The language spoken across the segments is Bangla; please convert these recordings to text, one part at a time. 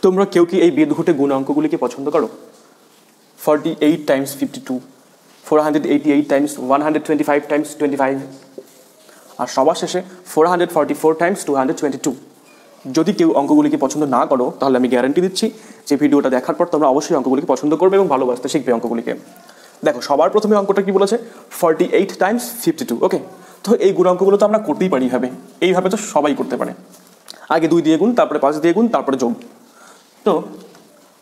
তোমরা কেউ কি এই বেদঘটে গুণ অঙ্কগুলিকে পছন্দ করো? 48 টাইমস 52, 488 টাইমস 125 টাইমস 25, আর সবার শেষে 444 টাইমস 222। যদি কেউ অঙ্কগুলিকে পছন্দ না করো তাহলে আমি গ্যারান্টি দিচ্ছি যে ভিডিওটা দেখার পর তোমরা অবশ্যই অঙ্কগুলিকে পছন্দ করবে এবং ভালোবাসতে শিখবে অঙ্কগুলিকে। দেখো, সবার প্রথমে অঙ্কটা কি বলেছে? 48 টাইমস 52। ওকে, তো এই গুণ অঙ্কগুলো তো আমরা করতেই পারি এইভাবে তো সবাই করতে পারে। আগে 2 দিয়ে গুণ, তারপরে 5 দিয়ে গুণ, তারপরে যোগ। তো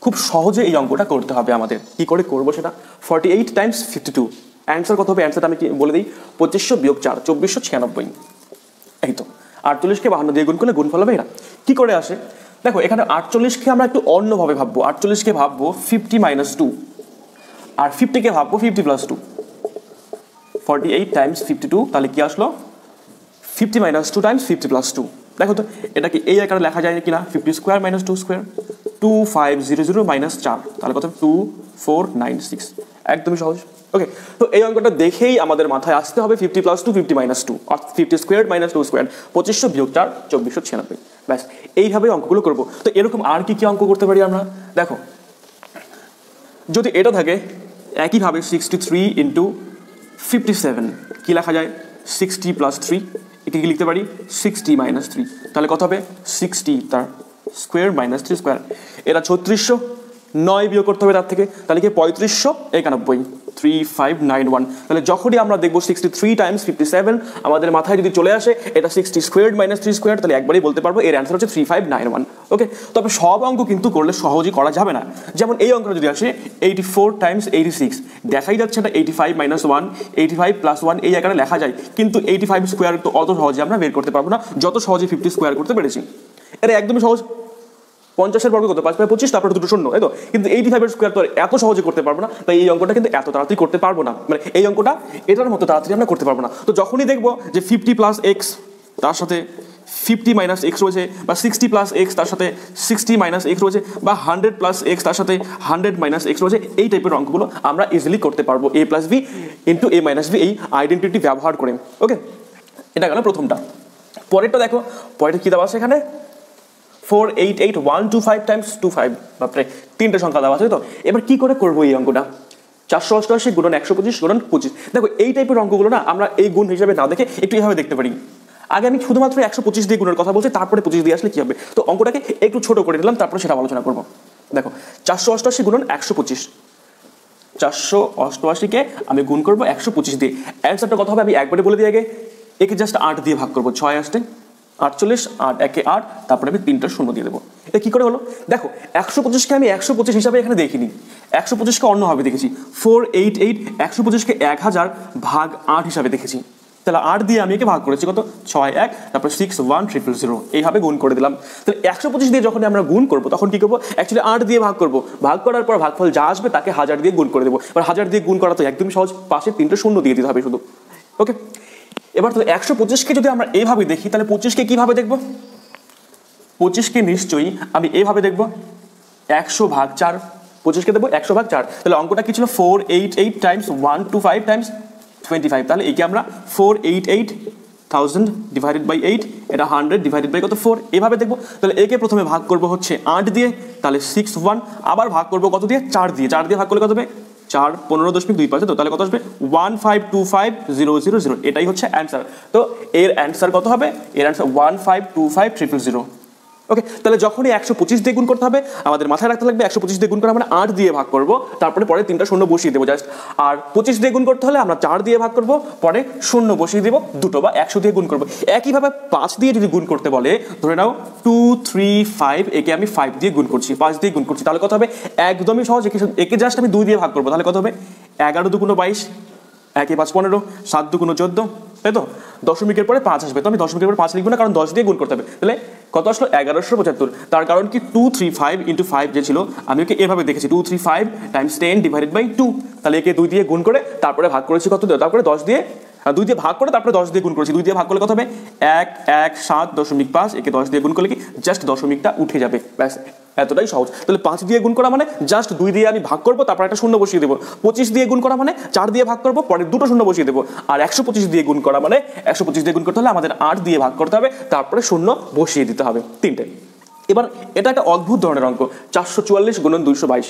খুব সহজে এই অঙ্কটা করতে হবে আমাদের। কি করে করবো সেটা? 48 টাইমস 52, অ্যান্সার কত হবে? অ্যান্সারটা আমি কি বলে দিই, 2500 বিয়োগ 4, 2496। এই তো 48কে 52 দিয়ে গুণ করলে গুণফল হবে এটা। কি করে আসে দেখো, এখানে 48কে আমরা একটু অন্যভাবে ভাববো। 48কে ভাববো 50 - 2, আর 50কে ভাববো 50 + 2। 48 টাইমস 52, তাহলে কি আসলো? 50 - 2 টাইমস 50 + 2। দেখো তো এটা কি এই আকারে লেখা যায় কিনা? 50 স্কোয়ার - 2 স্কোয়ার, 2500 - 4, তাহলে কত? 2496। একদমই সহজ। ওকে, তো এই অঙ্কটা দেখেই আমাদের মাথায় আসতে হবে 50 + 2 50 - 2, অর্থাৎ 50 স্কোয়ার - 2 স্কোয়ার, 2500 বিয়োগ 4, 2496। ব্যাস, এইভাবে অঙ্কগুলো করবো। তো এরকম আর কি কি অঙ্ক করতে পারি আমরা? দেখো, যদি এটা থাকে একইভাবে 63 × 57, কি লেখা যায়? 60 + 3, একে কি লিখতে পারি? 60 - 3, তাহলে কত হবে? 60 তার স্কোয়ার - 3 স্কোয়ার। এটা 3600, 9 বিয়োগ করতে হবে তার থেকে, তাহলে কি 3591, 3591। তাহলে যখনই আমরা দেখবো 63 টাইমস 57 আমাদের মাথায় যদি চলে আসে এটা 60 স্কোয়ার - 3 স্কোয়ার, তাহলে একবারই বলতে পারবো এর অ্যান্সার হচ্ছে 3591। ওকে, তবে সব অঙ্ক কিন্তু করলে সহজেই করা যাবে না। যেমন এই অঙ্কটা যদি আসে 84 টাইমস 86, দেখাই যাচ্ছে এটা 85 - 1, 85 + 1 এই আকারে লেখা যায়, কিন্তু 85 স্কোয়ার তো অত সহজে আমরা বের করতে পারবো না যত সহজে 50 স্কোয়ার করতে পেরেছি। এটা একদমই সহজ। 50-এর বর্গ কত? 5 × 25, তারপরে দুটো শূন্য, তাই তো? কিন্তু 85 স্কোয়ার তো এত সহজে করতে পারবো না, তাই এই অঙ্কটা কিন্তু এত তাড়াতাড়ি করতে পারবো না। মানে এই অঙ্কটা এটার মতো তাড়াতাড়ি আমরা করতে পারবো না। তো যখনই দেখবো যে 50 + x তার সাথে 50 - x রয়েছে, বা 60 + x তার সাথে 60 - x রয়েছে, বা 100 + x তার সাথে 100 - x রয়েছে, এই টাইপের অঙ্কগুলো আমরা ইজিলি করতে পারবো a + b × a - b এই আইডেন্টিটি ব্যবহার করে। ওকে, এটা গেল প্রথমটা। পরেরটা দেখো, পরেরটা কি দেওয়া আছে এখানে? 488125 টাইমস 25। বাপরে, 3টে সংখ্যা দেওয়া আছে তো। এবার কি করে করবো এই অঙ্কটা? 488 × 125 × 25। দেখো, এই টাইপের অঙ্কগুলো না আমরা এই গুণ হিসাবে না দেখে একটু এইভাবে দেখতে পারি। আগে আমি শুধুমাত্র 125 দিয়ে গুণের কথা বলছি, তারপরে 25 দিয়ে আসলে কি হবে। তো অঙ্কটাকে একটু ছোট করে নিলাম, তারপরে সেটা আলোচনা করবো। দেখো, 488 × 125, 488কে আমি গুণ করবো 125 দিয়ে। অ্যান্সারটা কত হবে আমি একবারে বলে দিই। আগে একে জাস্ট 8 দিয়ে ভাগ করবো। 6 × 8 = 48, 8 × 1 = 8, তারপরে আমি 3টা শূন্য দিয়ে দেবো। এটা কি করে হলো? দেখো, 125কে আমি 125 হিসাবে এখানে দেখিনি, 125কে অন্যভাবে দেখেছি। 488 125কে 1000 ভাগ 8 হিসাবে দেখেছি। তাহলে 8 দিয়ে আমি একে ভাগ করেছি কত? 6 1, তারপর 6 1 000, এইভাবে গুণ করে দিলাম। তাহলে 125 দিয়ে যখন আমরা গুণ করবো তখন কি করবো? অ্যাকচুয়ালি 8 দিয়ে ভাগ করবো, ভাগ করার পর ভাগফল যা আসবে তাকে 1000 দিয়ে গুণ করে দেবো। এবার 1000 দিয়ে গুণ করা তো একদমই সহজ, পাশে 3টে শূন্য দিয়ে দিতে হবে শুধু। ওকে, এবার তো 125কে যদি আমরা এইভাবে দেখি, তাহলে 25কে কিভাবে দেখবো? 25কে নিশ্চয়ই আমি এইভাবে দেখবো, 100 ভাগ 4। 25কে দেবো 100 ভাগ 4। তাহলে অঙ্কটা কি ছিল? 488 টাইমস 125 টাইমস 25। তাহলে একে আমরা 488,000 / 8, এটা 100 / কত? 4, এভাবে দেখবো। তাহলে একে প্রথমে ভাগ করবো হচ্ছে 8 দিয়ে, তাহলে 61, আবার ভাগ করবো কত দিয়ে? 4 দিয়ে। 4 দিয়ে ভাগ করলে কত হবে? 4 15.25, তো তাহলে কত আসবে? 1525000। এটাই হচ্ছে অ্যান্সার। তো এর অ্যান্সার কত হবে? এর অ্যান্সার 1525000। ওকে, তাহলে যখনই 125 দিয়ে গুণ করতে হবে আমাদের মাথায় রাখতে লাগবে 125 দিয়ে গুণ করা মানে 8 দিয়ে ভাগ করবো, তারপরে পরে 3টা শূন্য বসিয়ে দেবো জাস্ট। আর 25 দিয়ে গুণ করতে হলে আমরা 4 দিয়ে ভাগ করবো, পরে শূন্য বসিয়ে দেবো দুটো, বা 100 দিয়ে গুণ করবো। একইভাবে 5 দিয়ে যদি গুণ করতে বলে, ধরে নাও 2 3 5, একে আমি 5 দিয়ে গুণ করছি, 5 দিয়ে গুণ করছি, তাহলে কত হবে? একদমই সহজ। একে জাস্ট আমি 2 দিয়ে ভাগ করবো, তাহলে কত হবে? 11 × 2 = 22, 1 × 5 = 15, 7 × 2 = 14, তাই তো? দশমিকের পরে 5 আসবে, তো আমি দশমিকের পরে 5 লিখবো না, কারণ 10 দিয়ে গুণ করতে হবে। তাহলে কত আসলো? 1175। তার কারণ কি? 235 × 5 যে ছিল আমি ওকে এভাবে দেখেছি, 235 টাইমস 10 / 2। তাহলে একে 2 দিয়ে গুণ করে তারপরে ভাগ করেছি কত? তারপরে 10 দিয়ে, 2 দিয়ে ভাগ করে তারপরে 10 দিয়ে গুণ করেছি। 2 দিয়ে ভাগ করলে কত হবে? 117.5। একে 10 দিয়ে গুণ করলে কি জাস্ট দশমিকটা উঠে যাবে, ব্যাস, এতটাই সহজ। তাহলে 5 দিয়ে গুণ করা মানে জাস্ট 2 দিয়ে আমি ভাগ করবো, তারপর একটা শূন্য বসিয়ে দেবো। 25 দিয়ে গুণ করা মানে 4 দিয়ে ভাগ করবো, পরে দুটো শূন্য বসিয়ে দেবো। আর 125 দিয়ে গুণ করা মানে 125 দিয়ে গুণ করতে হলে আমাদের 8 দিয়ে ভাগ করতে হবে, তারপরে শূন্য বসিয়ে দিতে হবে, 3টে। এবার এটা একটা অদ্ভুত ধরনের অঙ্ক, 444 গুণন 222।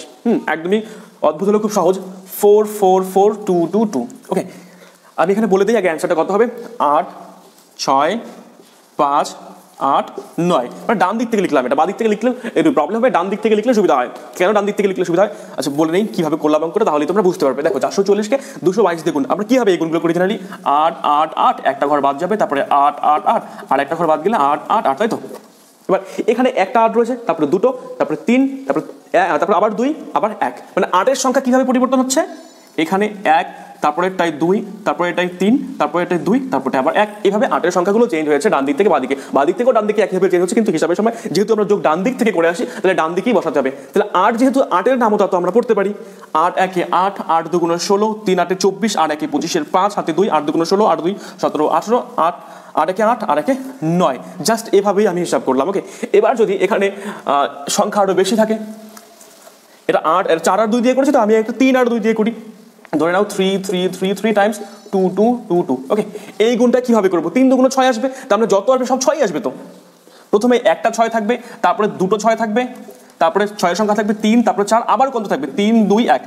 একদমই অদ্ভুত হলো, খুব সহজ। 4 4 4 2 2 2। ওকে, আমি এখানে বলে দিই আগে অ্যান্সারটা কত হবে। 8 6 5 8 9। মানে ডান দিক থেকে লিখলাম, এটা বাঁ দিক থেকে লিখলে একটু প্রবলেম হবে, ডান দিক থেকে লিখলে সুবিধা হয়। কেন ডান দিক থেকে লিখলে সুবিধা হয়? আচ্ছা বলে নেই কীভাবে করলাম অঙ্কটা, তাহলে তোমরা বুঝতে পারবে। দেখো 440কে 222 দিয়ে গুণ, আমরা কীভাবে এই গুণগুলো করি জানি? 8 8 8, একটা ঘর বাদ যাবে, তারপরে 8 8 8, আর একটা ঘর বাদ গেলে 8 8 8, তাই তো? এবার এখানে একটা 8 রয়েছে, তারপরে দুটো, তারপরে 3, তারপরে আবার 2, আবার 1। মানে 8-এর সংখ্যা কীভাবে পরিবর্তন হচ্ছে? এখানে 1, তারপরে এটাই 2, তারপরে এটাই 3, তারপরে এটাই 2, তারপরে আবার 1। এইভাবে 8-এর সংখ্যাগুলো চেঞ্জ হয়েছে ডান দিক থেকে বাঁ দিকে, বাঁ দিক থেকেও ডান দিকে একইভাবে চেঞ্জ হচ্ছে, কিন্তু হিসাবের সময় যেহেতু আমরা যোগ ডান দিক থেকে করে আসি, তাহলে ডান দিকেই বসাতে হবে। তাহলে 8 যেহেতু 8-এর নামতা, তো আমরা পড়তে পারি 8 1 8, 8 2 16, 3 8 24, 8 1 25, 5 হাতে 2, 8 2 16, 8 2 17 18, 8 8 1 8, 8 1 9। জাস্ট এভাবেই আমি হিসাব করলাম। ওকে, এবার যদি এখানে সংখ্যা আরও বেশি থাকে, এটা 8 4 আর 2 দিয়ে করেছি, তো আমি একটা 3 আর 2 দিয়ে করি। ধরে নাও 3 3 3 3 টাইমস 2 2 2 2। ওকে, এই গুণটা কীভাবে করবো? 3 2 6 আসবে, তার মানে যত আসবে সব 6ই আসবে। তো প্রথমে একটা 6 থাকবে, তারপরে দুটো 6 থাকবে, তারপরে 6-এর সংখ্যা থাকবে 3, তারপরে 4, আবার কত থাকবে? 3 2 1।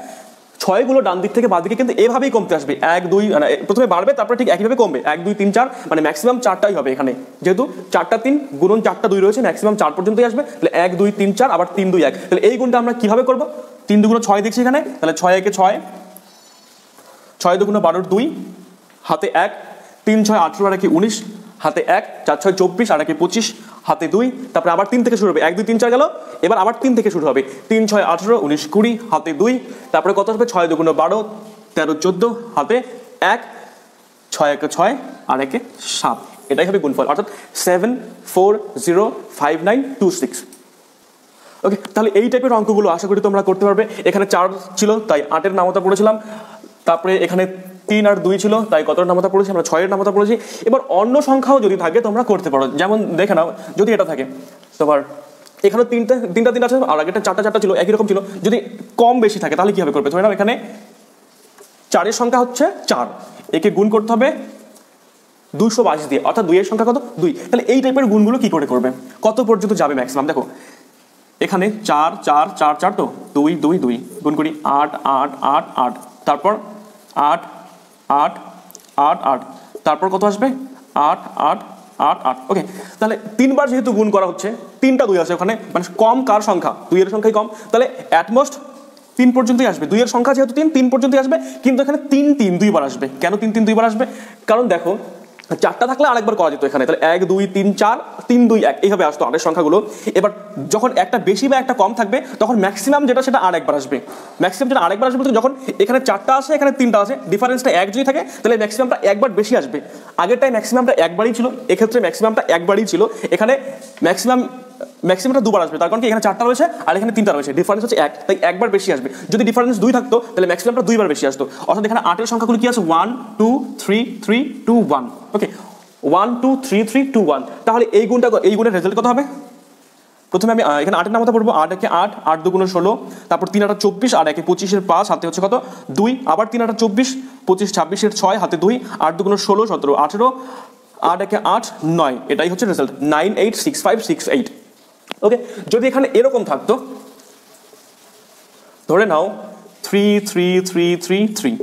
6গুলো ডান দিক থেকে বাঁ দিকে কিন্তু এভাবেই কমতে আসবে। 1 2, মানে প্রথমে বাড়বে, তারপরে ঠিক একইভাবে কমবে। 1 2 3 4, মানে ম্যাক্সিমাম 4টাই হবে এখানে, যেহেতু 4টা 3 গুণন 4টা 2 রয়েছে, ম্যাক্সিমাম 4 পর্যন্তই আসবে। তাহলে 1 2 3 4, আবার 3 2 1। তাহলে এই গুণটা আমরা কীভাবে করবো? 3 2 6 দেখছি এখানে, তাহলে 6 1 6, 6 2 12 2, হাতে 1, 3 6 18, আর 1 19, হাতে 1, 4 6 24, আর 1 25, হাতে 2, তারপরে আবার 3 থেকে শুরু হবে। 1 2 3 4 গেল, এবার আবার 3 থেকে শুরু হবে। 3 6 18 19 20, হাতে 2, তারপরে কত আসবে? 6 2 12 13 14, হাতে 1, 6 1 6, আর 1 7। এটাই হবে গুণফল, অর্থাৎ 7 4 0 5 9 2 6। ওকে, তাহলে এই টাইপের অঙ্কগুলো আশা করি তোমরা করতে পারবে। এখানে 4 ছিল, তাই 8-এর নামতা পড়েছিলাম। তারপরে এখানে 3 আর 2 ছিল, তাই কতর নামতা পড়েছি? আমরা 6-এর নামতা পড়েছি। এবার অন্য সংখ্যাও যদি থাকে তোমরা করতে পারো। যেমন দেখে নাও, যদি এটা থাকে তোমার এখানে তিনটা আছে, আর আগেটা 4টা 4টা ছিল, একই রকম ছিল। যদি কম বেশি থাকে তাহলে কীভাবে করবে? ধরে নাও এখানে 4-এর সংখ্যা হচ্ছে 4, একে গুণ করতে হবে 222 দিয়ে, অর্থাৎ 2-এর সংখ্যা কত? 2। তাহলে এই টাইপের গুণগুলো কি করে করবে? কত পর্যন্ত যাবে ম্যাক্সিমাম? দেখো এখানে 4 4 4 4, তো 2 2 2 গুণ করি 8 8 8 8, তারপর 8 8 8 8, তারপর কত আসবে? 8 8 8 8। ওকে, তাহলে 3বার যেহেতু গুণ করা হচ্ছে, 3টা 2 আছে ওখানে, মানে কম কার সংখ্যা? 2-এর সংখ্যাই কম, তাহলে অ্যাটমোস্ট 3 পর্যন্তই আসবে। 2-এর সংখ্যা যেহেতু 3 পর্যন্তই আসবে, কিন্তু এখানে 3 3 2বার আসবে। কেন 3 3 2বার আসবে? কারণ দেখো 4টা থাকলে আরেকবার করা যেত এখানে, তাহলে 1 2 3 4 3 2 1 এইভাবে আসতো 8-এর সংখ্যাগুলো। এবার যখন একটা বেশি বা একটা কম থাকবে, তখন ম্যাক্সিমাম যেটা সেটা আরেকবার আসবে। ম্যাক্সিমাম যেটা আরেকবার আসবে, যখন এখানে 4টা আসে, এখানে 3টা আছে, ডিফারেন্সটা 1 যদি থাকে, তাহলে ম্যাক্সিমামটা একবার বেশি আসবে। আগেরটাই ম্যাক্সিমামটা একবারই ছিল, এক্ষেত্রে ম্যাক্সিমামটা একবারই ছিল, এখানে ম্যাক্সিমামটা 2বার আসবে। তার কারণ কি? এখানে 4টা রয়েছে আর এখানে 3টা রয়েছে, ডিফারেন্স হচ্ছে 1, তাই একবার বেশি আসবে। যদি ডিফারেন্স 2 থাকতো, তাহলে ম্যাক্সিমামটা 2বার বেশি আসতো। অর্থাৎ এখানে 8-এর সংখ্যাগুলো কি আছে? 1 2 3 3 2 1। ওকে, 1 2 3 3 2 1। তাহলে এই গুণের রেজাল্ট কত হবে? প্রথমে আমি এখানে 8-এর নামতা পড়বো। 8 1 8, 8 2 16, তারপর 3 8 24, আর 1 25 5, হাতে হচ্ছে কত? 2, আবার 3 8 24 25 26 6, হাতে 2, 8 2 16 17 18, 8 1 8 9। এটাই হচ্ছে রেজাল্ট, 9 8 6 5 6 8। ওকে, যদি এখানে এরকম থাকতো, ধরে নাও 3 3 3 3 3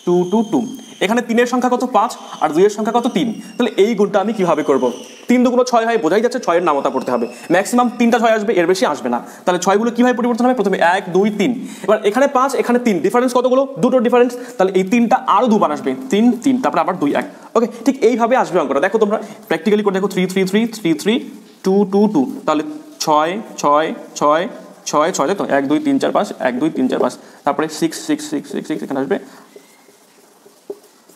2 2 2, এখানে 3-এর সংখ্যা কত? 5, আর 2-এর সংখ্যা কত? 3। তাহলে এই গুণটা আমি কিভাবে করব? 3 2 6 হয়, বোঝাই যাচ্ছে 6-এর নামতা পড়তে হবে। ম্যাক্সিমাম 3টা 6 আসবে, এর বেশি আসবে না। তাহলে 6গুলো কিভাবে পরিবর্তন হবে? প্রথমে 1 2 3, এবার এখানে 5 এখানে 3, ডিফারেন্স কতগুলো? দুটোর ডিফারেন্স, তাহলে এই 3টা আরও 2বার আসবে, 3 3, তারপরে আবার 2 1। ওকে, ঠিক এইভাবে আসবে অঙ্কটা। দেখো তোমরা প্র্যাকটিক্যালি করে দেখো, 3 3 3 3 3 2 2 2, তাহলে 6 6 6 6 6, তাই তো? 1 2 3 4 5, 1 2 3 4 5, তারপরে 6 6 6 6 6 এখানে আসবে।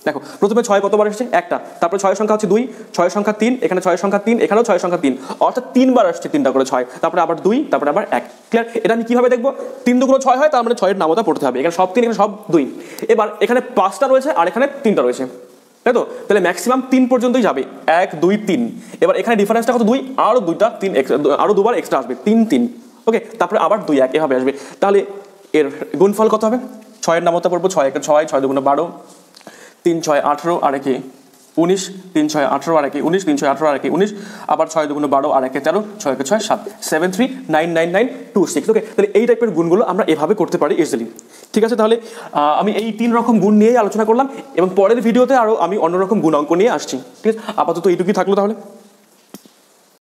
দেখো প্রথমে 6 কতবার এসেছে? একটা, তারপরে 6-এর সংখ্যা হচ্ছে 2, 6-এর সংখ্যা 3, এখানে 6-এর সংখ্যা 3, এখানেও 6-এর সংখ্যা 3, অর্থাৎ 3বার আসছে 3টা করে 6, তারপরে আবার 2, তারপরে আবার 1। ক্লিয়ার? এটা আমি কিভাবে দেখবো? 3 2 6 হয়, তার মানে 6-এর নামতা পড়তে হবে। এখানে সব 3, এখানে সব 2। এবার এখানে 5টা রয়েছে আর এখানে 3টা রয়েছে, তাই তো? তাহলে ম্যাক্সিমাম 3 পর্যন্তই যাবে, 1 2 3। এবার এখানে ডিফারেন্সটা কত? 2, আরও 2টা 3, আরও 2বার এক্সট্রা আসবে, 3 3। ওকে, তারপরে আবার 2 1 এভাবে আসবে। তাহলে এর গুণফল কত হবে? 6-এর নামতা পড়বো, 6 1 6, 6 2 12, 3 6 18, আর 1 19 3 6 18 আর 1 19 3 6 18 আর 1 19 আবার 6 2 12 আর 1 13 6 1 6 7 7 3 9 9 9 2 6 ওকে তাহলে এই টাইপের গুণগুলো আমরা এভাবে করতে পারি ইজিলি ঠিক আছে তাহলে আমি এই 3 রকম গুণ নিয়েই আলোচনা করলাম এবং পরের ভিডিওতে আরো আমি অন্যরকম গুণ অঙ্ক নিয়ে আসছি ঠিক আছে আপাতত এইটুকুই থাকলো তাহলে